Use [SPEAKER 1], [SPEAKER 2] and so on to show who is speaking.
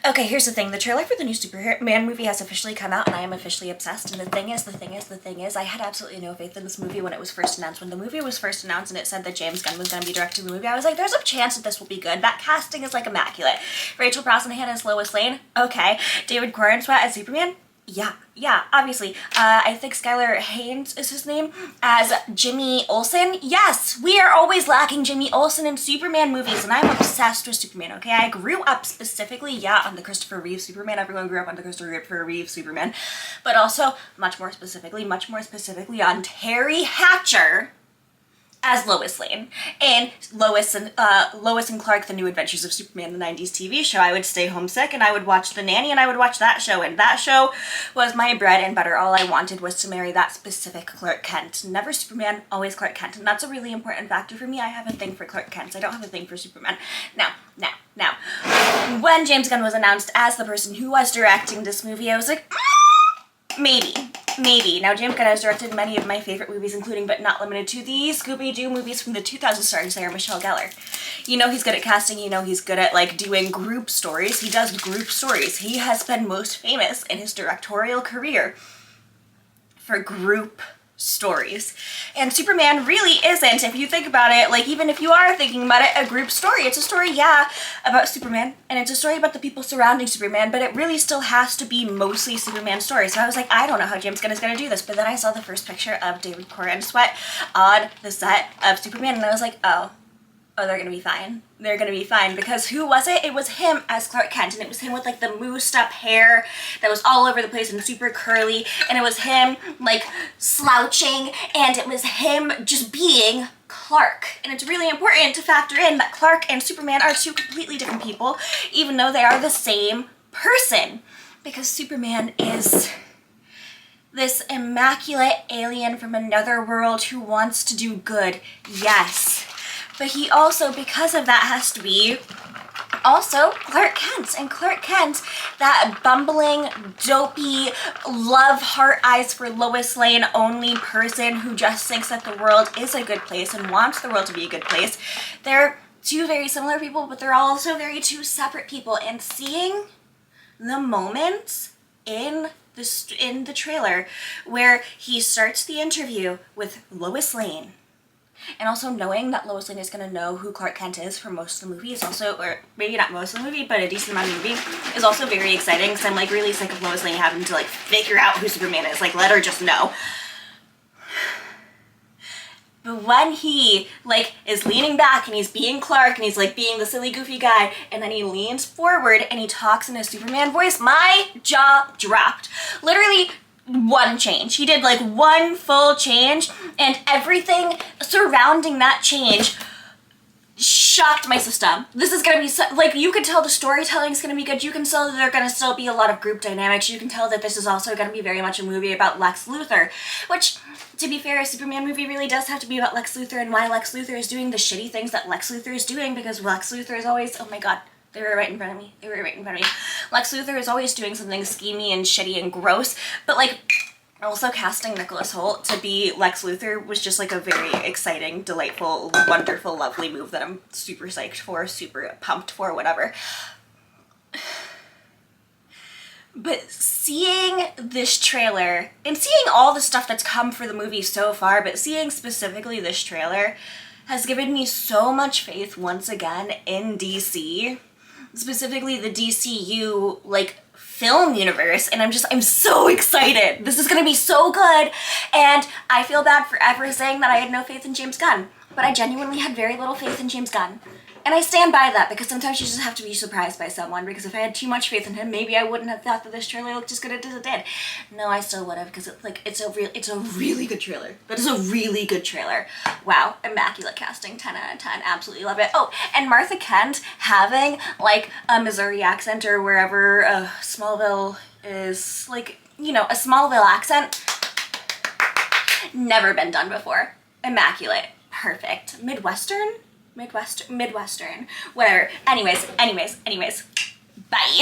[SPEAKER 1] Okay, here's the thing. The trailer for the new Superman movie has officially come out, and I am officially obsessed. And the thing is, I had absolutely no faith in this movie when it was first announced. When the movie was first announced and it said that James Gunn was going to be directing the movie, I was like, there's a chance that this will be good. That casting is like immaculate. Rachel Brosnahan as Lois Lane, okay. David Corenswet as Superman, yeah, obviously. I think Skylar Haynes is his name, as Jimmy Olsen. Yes, we are always lacking Jimmy Olsen in Superman movies, and I'm obsessed with Superman, okay? I grew up specifically, on the Christopher Reeve Superman. Everyone grew up on the Christopher Reeve Superman. But also, much more specifically on Teri Hatcher as Lois Lane. And Lois and Clark, The New Adventures of Superman, the 90s TV show. I would stay homesick and I would watch The Nanny and I would watch that show. And that show was my bread and butter. All I wanted was to marry that specific Clark Kent. Never Superman, always Clark Kent. And that's a really important factor for me. I have a thing for Clark Kent. I don't have a thing for Superman. Now, when James Gunn was announced as the person who was directing this movie, I was like, maybe. Now, James Gunn has directed many of my favorite movies, including but not limited to the Scooby-Doo movies from the 2000s starring Sarah Michelle Gellar. You know he's good at casting, you know he's good at, like, doing group stories. He does group stories. He has been most famous in his directorial career for group stories. And Superman really isn't, if you think about it, like, even if you are thinking about it, a group story. It's a story, about Superman, and it's a story about the people surrounding Superman, but it really still has to be mostly Superman's story. So I was like, I don't know how James Gunn is going to do this, but then I saw the first picture of David Corenswet on the set of Superman, and I was like, oh, they're gonna be fine. They're gonna be fine, because who was it? It was him as Clark Kent, and it was him with, like, the moosed up hair that was all over the place and super curly, and it was him, like, slouching, and it was him just being Clark. And it's really important to factor in that Clark and Superman are two completely different people, even though they are the same person, because Superman is this immaculate alien from another world who wants to do good, yes. But he also, because of that, has to be also Clark Kent. And Clark Kent, that bumbling, dopey, love heart eyes for Lois Lane only person who just thinks that the world is a good place and wants the world to be a good place. They're two very similar people, but they're also very two separate people. And seeing the moments in the trailer where he starts the interview with Lois Lane, and also knowing that Lois Lane is going to know who Clark Kent is for most of the movie is also, or maybe not most of the movie, but a decent amount of the movie, is also very exciting, because I'm, like, really sick of Lois Lane having to, like, figure out who Superman is. Like, let her just know. But when he, like, is leaning back and he's being Clark and he's, like, being the silly, goofy guy, and then he leans forward and he talks in a Superman voice, my jaw dropped. Literally, one change. He did, like, one full change, and everything surrounding that change shocked my system. This is gonna be like, you can tell the storytelling's gonna be good. You can tell that there are gonna still be a lot of group dynamics. You can tell that this is also gonna be very much a movie about Lex Luthor, which, to be fair, a Superman movie really does have to be about Lex Luthor and why Lex Luthor is doing the shitty things that Lex Luthor is doing, because Lex Luthor is always, oh my god, they were right in front of me. Lex Luthor is always doing something schemy and shitty and gross, but, like, also casting Nicholas Hoult to be Lex Luthor was just, like, a very exciting, delightful, wonderful, lovely move that I'm super psyched for, super pumped for, whatever. But seeing this trailer, and seeing all the stuff that's come for the movie so far, but seeing specifically this trailer has given me so much faith once again in DC. Specifically the DCU, like, film universe, and I'm so excited. This is gonna be so good, and I feel bad for ever saying that I had no faith in James Gunn, but I genuinely had very little faith in James Gunn. And I stand by that, because sometimes you just have to be surprised by someone, because if I had too much faith in him, maybe I wouldn't have thought that this trailer looked as good as it did. No, I still would have, because it's a really good trailer. That is a really good trailer. Wow, immaculate casting, 10 out of 10, absolutely love it. Oh, and Martha Kent having, like, a Missouri accent, or wherever Smallville is, like, you know, a Smallville accent. Never been done before. Immaculate. Perfect. Midwestern, whatever. Anyways, bye.